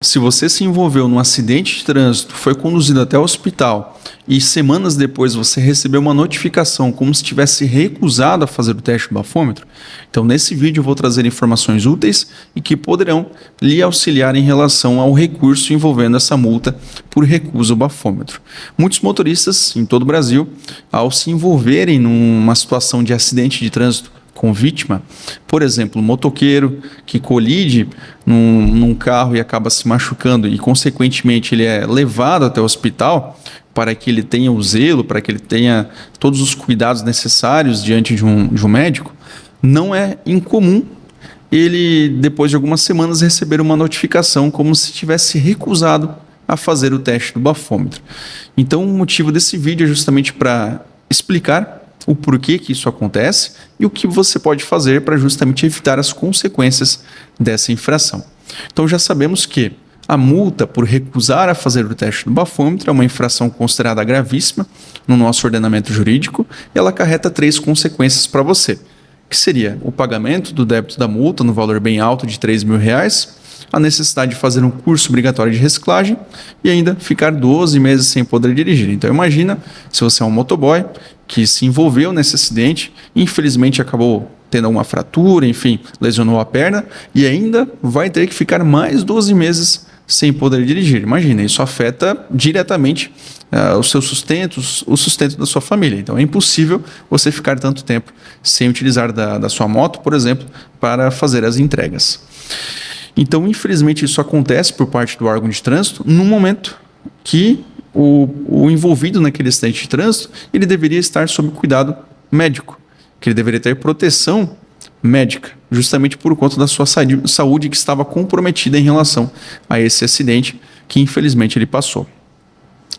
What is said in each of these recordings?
Se você se envolveu num acidente de trânsito, foi conduzido até o hospital e semanas depois você recebeu uma notificação como se tivesse recusado a fazer o teste do bafômetro, então nesse vídeo eu vou trazer informações úteis e que poderão lhe auxiliar em relação ao recurso envolvendo essa multa por recusa ao bafômetro. Muitos motoristas em todo o Brasil, ao se envolverem numa situação de acidente de trânsito com vítima, por exemplo, um motoqueiro que colide num carro e acaba se machucando e, consequentemente, ele é levado até o hospital para que ele tenha o zelo, para que ele tenha todos os cuidados necessários diante de um médico, não é incomum ele, depois de algumas semanas, receber uma notificação como se tivesse recusado a fazer o teste do bafômetro. Então, o motivo desse vídeo é justamente para explicar o porquê que isso acontece e o que você pode fazer para justamente evitar as consequências dessa infração. Então já sabemos que a multa por recusar a fazer o teste do bafômetro é uma infração considerada gravíssima no nosso ordenamento jurídico e ela acarreta 3 consequências para você, que seria o pagamento do débito da multa no valor bem alto de R$3.000, a necessidade de fazer um curso obrigatório de reciclagem e ainda ficar 12 meses sem poder dirigir. Então imagina se você é um motoboy que se envolveu nesse acidente, infelizmente acabou tendo uma fratura, enfim, lesionou a perna e ainda vai ter que ficar mais 12 meses sem poder dirigir. Imagina, isso afeta diretamente o seu sustento, o sustento da sua família. Então é impossível você ficar tanto tempo sem utilizar da sua moto, por exemplo, para fazer as entregas. Então, infelizmente, isso acontece por parte do órgão de trânsito no momento que o envolvido naquele acidente de trânsito, ele deveria estar sob cuidado médico, que ele deveria ter proteção médica, justamente por conta da sua saúde que estava comprometida em relação a esse acidente que infelizmente ele passou.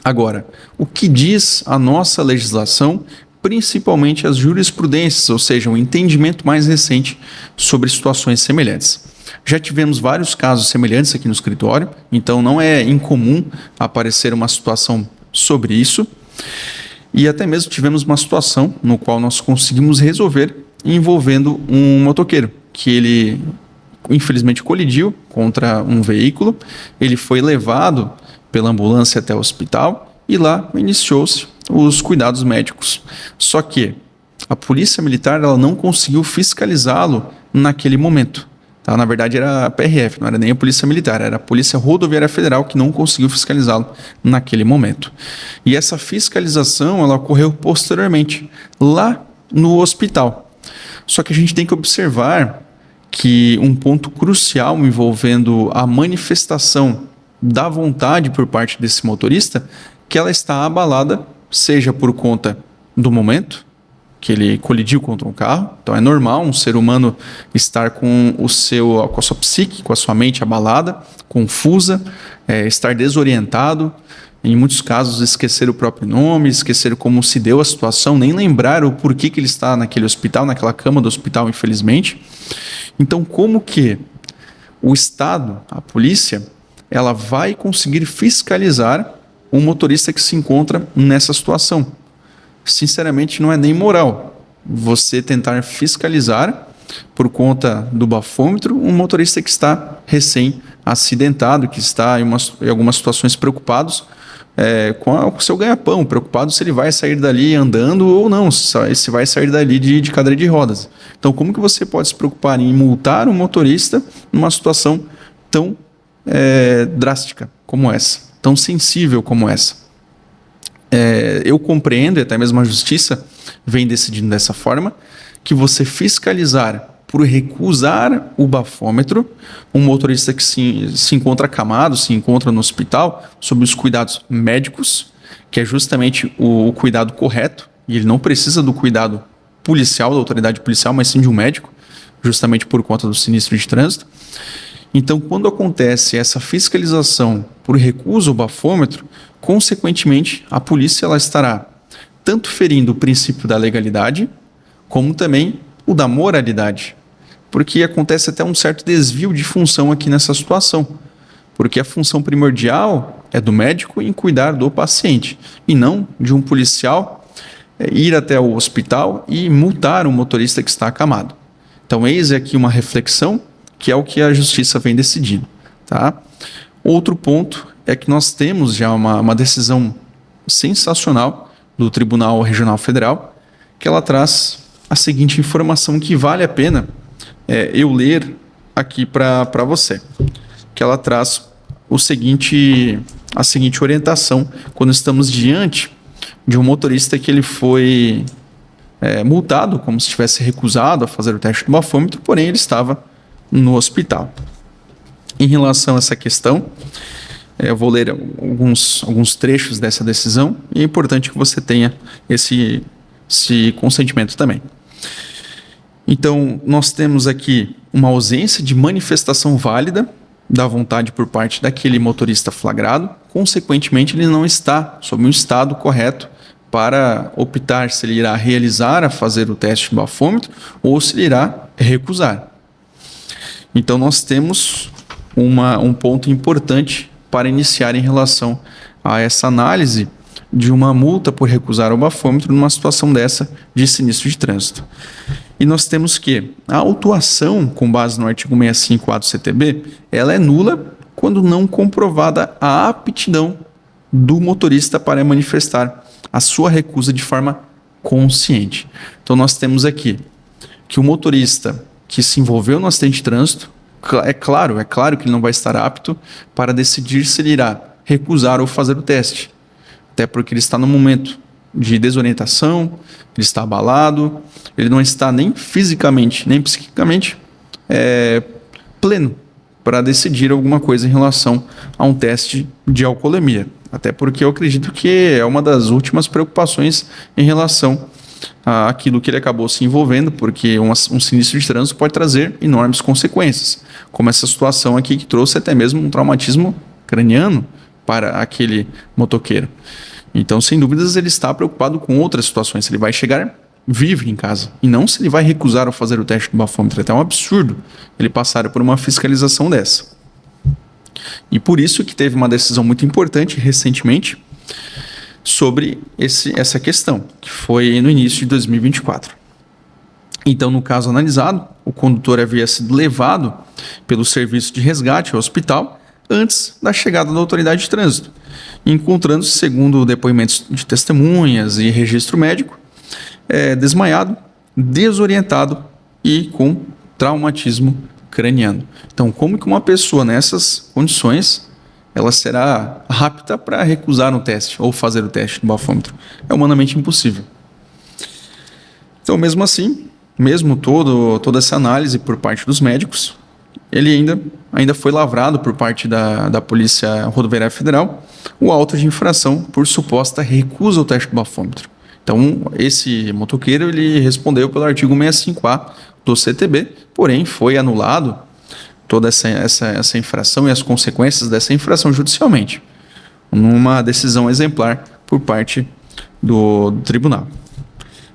Agora, o que diz a nossa legislação, principalmente as jurisprudências, ou seja, um entendimento mais recente sobre situações semelhantes? Já tivemos vários casos semelhantes aqui no escritório, então não é incomum aparecer uma situação sobre isso. E até mesmo tivemos uma situação no qual nós conseguimos resolver envolvendo um motoqueiro, que ele infelizmente colidiu contra um veículo, ele foi levado pela ambulância até o hospital e lá iniciou-se os cuidados médicos. Só que a polícia militar ela não conseguiu fiscalizá-lo naquele momento. Na verdade era a PRF, não era nem a Polícia Militar, era a Polícia Rodoviária Federal que não conseguiu fiscalizá-lo naquele momento. E essa fiscalização ela ocorreu posteriormente, lá no hospital. Só que a gente tem que observar que um ponto crucial envolvendo a manifestação da vontade por parte desse motorista, que ela está abalada, seja por conta do momento, que ele colidiu contra um carro. Então é normal um ser humano estar com a sua psique, com a sua mente abalada, confusa, estar desorientado, em muitos casos esquecer o próprio nome, esquecer como se deu a situação, nem lembrar o porquê que ele está naquele hospital, naquela cama do hospital, infelizmente. Então como que o Estado, a polícia, ela vai conseguir fiscalizar um motorista que se encontra nessa situação? Sinceramente, não é nem moral você tentar fiscalizar por conta do bafômetro um motorista que está recém-acidentado, que está em algumas situações preocupados com o seu ganha-pão, preocupado se ele vai sair dali andando ou não, se vai sair dali de cadeira de rodas. Então, como que você pode se preocupar em multar um motorista numa situação tão drástica como essa, tão sensível como essa? Eu compreendo, e até mesmo a justiça vem decidindo dessa forma, que você fiscalizar por recusar o bafômetro um motorista que se encontra acamado, se encontra no hospital, sob os cuidados médicos, que é justamente o cuidado correto, e ele não precisa do cuidado policial, da autoridade policial, mas sim de um médico, justamente por conta do sinistro de trânsito. Então, quando acontece essa fiscalização por recusa ao bafômetro, consequentemente, a polícia ela estará tanto ferindo o princípio da legalidade, como também o da moralidade. Porque acontece até um certo desvio de função aqui nessa situação. Porque a função primordial é do médico em cuidar do paciente, e não de um policial ir até o hospital e multar o motorista que está acamado. Então, eis aqui uma reflexão que é o que a justiça vem decidindo, tá? Outro ponto é que nós temos já uma decisão sensacional do Tribunal Regional Federal, que ela traz a seguinte informação que vale a pena eu ler aqui para você, que ela traz a seguinte orientação quando estamos diante de um motorista que ele foi multado, como se tivesse recusado a fazer o teste do bafômetro, porém ele estava no hospital. Em relação a essa questão, eu vou ler alguns trechos dessa decisão e é importante que você tenha esse consentimento também. Então, nós temos aqui uma ausência de manifestação válida da vontade por parte daquele motorista flagrado, consequentemente ele não está sob um estado correto para optar se ele irá realizar a fazer o teste do bafômetro ou se ele irá recusar. Então nós temos um ponto importante para iniciar em relação a essa análise de uma multa por recusar o bafômetro numa situação dessa de sinistro de trânsito. E nós temos que a autuação com base no artigo 65A do CTB, ela é nula quando não comprovada a aptidão do motorista para manifestar a sua recusa de forma consciente. Então nós temos aqui que o motorista que se envolveu no acidente de trânsito, é claro que ele não vai estar apto para decidir se ele irá recusar ou fazer o teste, até porque ele está no momento de desorientação, ele está abalado, ele não está nem fisicamente, nem psiquicamente pleno para decidir alguma coisa em relação a um teste de alcoolemia. Até porque eu acredito que é uma das últimas preocupações em relação àquilo que ele acabou se envolvendo, porque um sinistro de trânsito pode trazer enormes consequências, como essa situação aqui que trouxe até mesmo um traumatismo craniano para aquele motoqueiro. Então, sem dúvidas, ele está preocupado com outras situações, se ele vai chegar vivo em casa, e não se ele vai recusar a fazer o teste do bafômetro. É até um absurdo ele passar por uma fiscalização dessa. E por isso que teve uma decisão muito importante recentemente sobre essa questão, que foi no início de 2024. Então, no caso analisado, o condutor havia sido levado pelo serviço de resgate ao hospital antes da chegada da autoridade de trânsito, encontrando-se, segundo depoimentos de testemunhas e registro médico, desmaiado, desorientado e com traumatismo craniano. Então, como que uma pessoa nessas condições ela será apta para recusar um teste ou fazer o teste do bafômetro? É humanamente impossível. Então, mesmo assim, mesmo toda essa análise por parte dos médicos, ele ainda foi lavrado por parte da Polícia Rodoviária Federal o auto de infração por suposta recusa ao teste do bafômetro. Então, esse motoqueiro ele respondeu pelo artigo 65A do CTB, porém foi anulado toda essa infração e as consequências dessa infração judicialmente, numa decisão exemplar por parte do tribunal.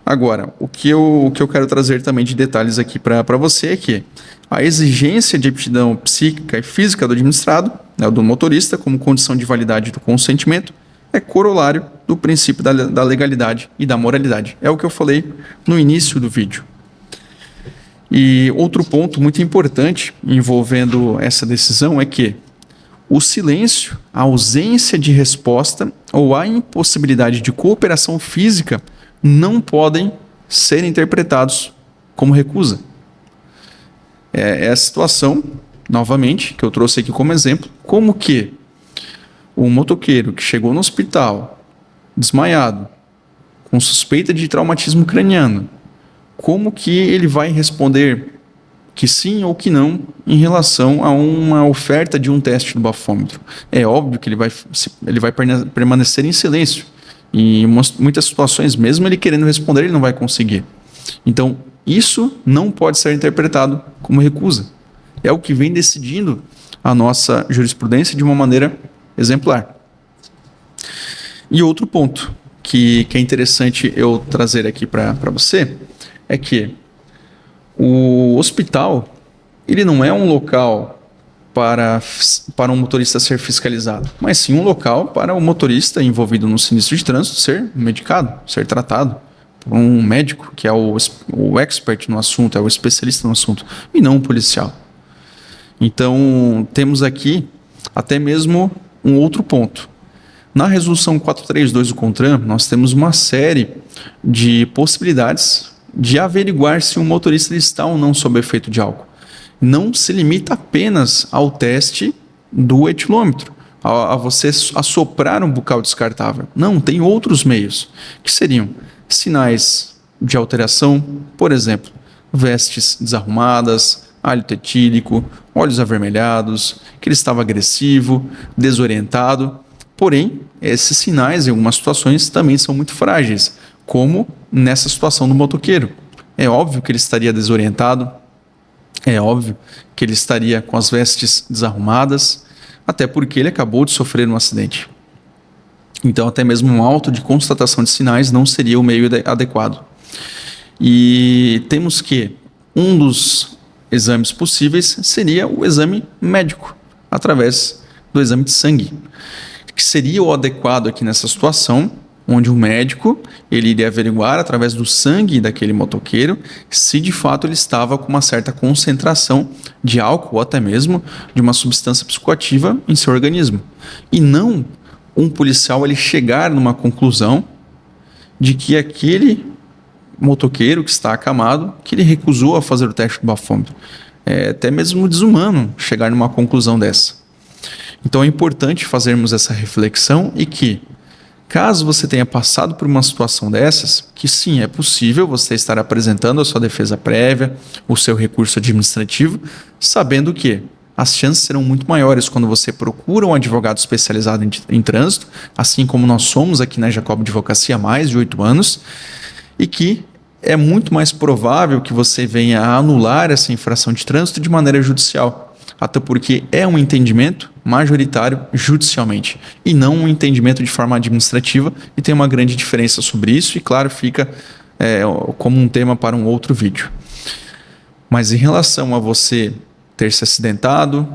Agora, o que eu quero trazer também de detalhes aqui para você é que a exigência de aptidão psíquica e física do administrado, do motorista, como condição de validade do consentimento, é corolário do princípio da legalidade e da moralidade. É o que eu falei no início do vídeo. E outro ponto muito importante envolvendo essa decisão é que o silêncio, a ausência de resposta ou a impossibilidade de cooperação física não podem ser interpretados como recusa. É a situação, novamente, que eu trouxe aqui como exemplo, como que o motoqueiro que chegou no hospital desmaiado, com suspeita de traumatismo craniano, como que ele vai responder que sim ou que não em relação a uma oferta de um teste do bafômetro? É óbvio que ele vai permanecer em silêncio. E em muitas situações, mesmo ele querendo responder, ele não vai conseguir. Então, isso não pode ser interpretado como recusa. É o que vem decidindo a nossa jurisprudência de uma maneira exemplar. E outro ponto que é interessante eu trazer aqui para você é que o hospital ele não é um local para um motorista ser fiscalizado, mas sim um local para o motorista envolvido no sinistro de trânsito ser medicado, ser tratado por um médico, que é o expert no assunto, é o especialista no assunto, e não um policial. Então, temos aqui Até mesmo um outro ponto. Na resolução 432 do CONTRAN, nós temos uma série de possibilidades de averiguar se o motorista está ou não sob efeito de álcool. Não se limita apenas ao teste do etilômetro, a você assoprar um bucal descartável. Não, tem outros meios, que seriam sinais de alteração, por exemplo, vestes desarrumadas, hálito etílico, olhos avermelhados, que ele estava agressivo, desorientado. Porém, esses sinais, em algumas situações, também são muito frágeis, como nessa situação do motoqueiro. É óbvio que ele estaria desorientado, é óbvio que ele estaria com as vestes desarrumadas, até porque ele acabou de sofrer um acidente. Então, até mesmo um auto de constatação de sinais não seria o meio adequado. E temos que um dos exames possíveis seria o exame médico, através do exame de sangue, que seria o adequado aqui nessa situação, onde o médico ele iria averiguar através do sangue daquele motoqueiro se de fato ele estava com uma certa concentração de álcool ou até mesmo de uma substância psicoativa em seu organismo. E não um policial ele chegar numa conclusão de que aquele motoqueiro que está acamado, que ele recusou a fazer o teste do bafômetro. É até mesmo desumano chegar numa conclusão dessa. Então é importante fazermos essa reflexão e que, caso você tenha passado por uma situação dessas, que sim, é possível você estar apresentando a sua defesa prévia, o seu recurso administrativo, sabendo que as chances serão muito maiores quando você procura um advogado especializado em trânsito, assim como nós somos aqui na Jacob Advocacia há mais de 8 anos, e que é muito mais provável que você venha a anular essa infração de trânsito de maneira judicial. Até porque é um entendimento majoritário judicialmente e não um entendimento de forma administrativa, e tem uma grande diferença sobre isso e, claro, fica como um tema para um outro vídeo. Mas em relação a você ter se acidentado,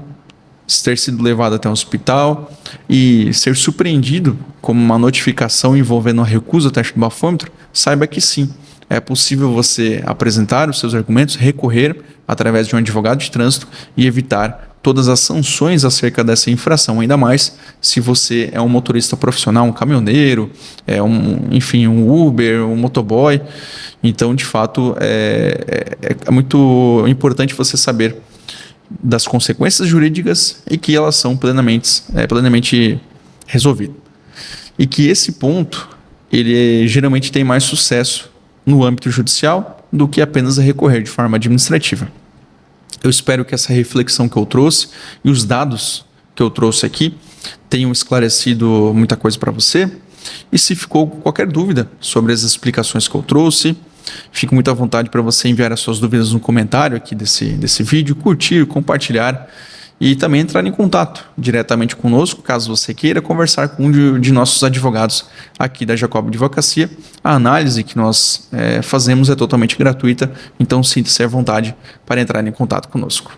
ter sido levado até um hospital e ser surpreendido com uma notificação envolvendo a recusa do teste do bafômetro, saiba que sim, é possível você apresentar os seus argumentos, recorrer através de um advogado de trânsito e evitar todas as sanções acerca dessa infração, ainda mais se você é um motorista profissional, um caminhoneiro, enfim, um Uber, um motoboy. Então, de fato, é muito importante você saber das consequências jurídicas e que elas são plenamente resolvidas. E que esse ponto, ele geralmente tem mais sucesso no âmbito judicial do que apenas a recorrer de forma administrativa. Eu espero que essa reflexão que eu trouxe e os dados que eu trouxe aqui tenham esclarecido muita coisa para você. E se ficou qualquer dúvida sobre as explicações que eu trouxe, fique muito à vontade para você enviar as suas dúvidas no comentário aqui desse vídeo, curtir, compartilhar e também entrar em contato diretamente conosco, caso você queira conversar com um de nossos advogados aqui da Jacob Advocacia. A análise que nós fazemos é totalmente gratuita, então sinta-se à vontade para entrar em contato conosco.